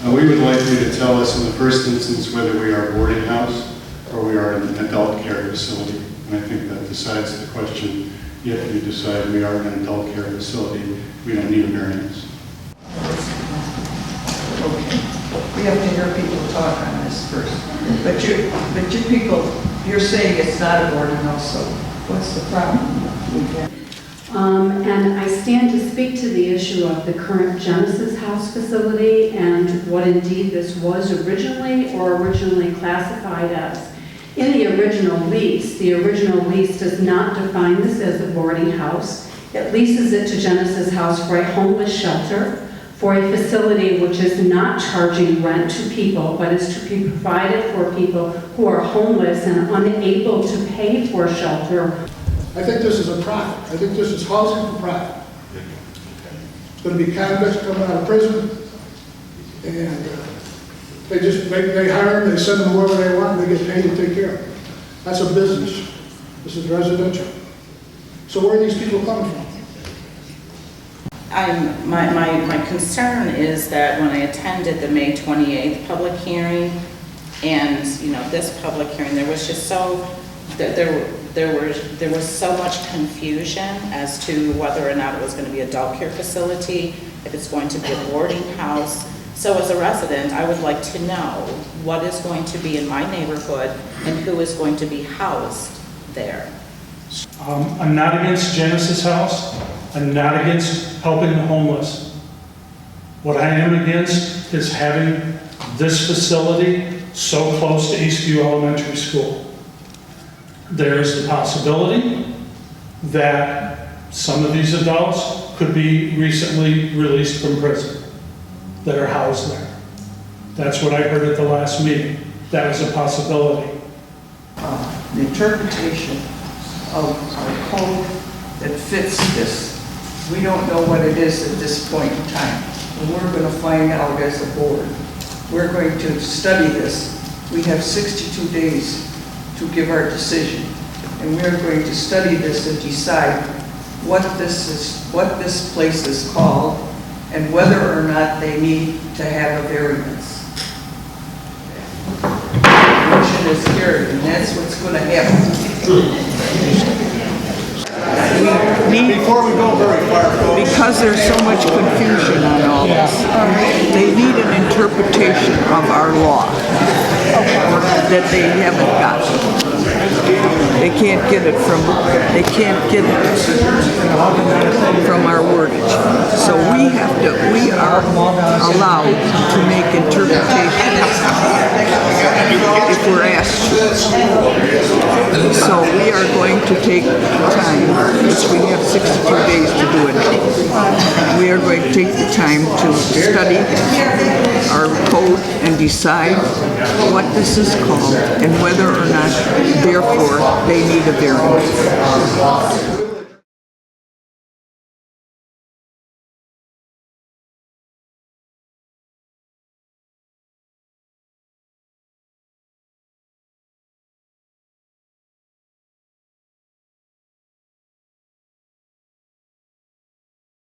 We would like you to tell us in the first instance whether we are a boarding house or we are an adult care facility. And I think that decides the question. If you decide we are an adult care facility, we don't need a variance. Okay. We have to hear people talk on this first. But you people, you're saying it's not a boarding house, so what's the problem? And I stand to speak to the issue of the current Genesis House facility and what indeed this was originally classified as. In the original lease does not define this as a boarding house. It leases it to Genesis House for a homeless shelter, for a facility which is not charging rent to people, but is to be provided for people who are homeless and unable to pay for shelter. I think this is a profit. I think this is housing for profit. It's going to be convicts coming out of prison, and they hire them, they send them wherever they want, and they get paid to take care of them. That's a business. This is residential. So where are these people coming from? My concern is that when I attended the May 28th public hearing, and this public hearing, there was just there was so much confusion as to whether or not it was going to be a adult care facility, if it's going to be a boarding house. So as a resident, I would like to know what is going to be in my neighborhood and who is going to be housed there. I'm not against Genesis House. I'm not against helping the homeless. What I am against is having this facility so close to Eastview Elementary School. There's the possibility that some of these adults could be recently released from prison that are housed there. That's what I heard at the last meeting. That was a possibility. The interpretation of our code that fits this, we don't know what it is at this point in time. And we're going to find out as a board. We're going to study this. We have 62 days to give our decision. And we're going to study this and decide what this place is called and whether or not they need to have a variance. Motion is carried, and that's what's going to happen. Before we go very far, Because there's so much confusion on all this, they need an interpretation of our law that they haven't gotten. They can't get it from our wordage. So we are allowed to make interpretations if we're asked to. So we are going to take time, which we have 62 days to do it. We are going to take the time to study our code and decide what this is called and whether or not, therefore, they need a variance.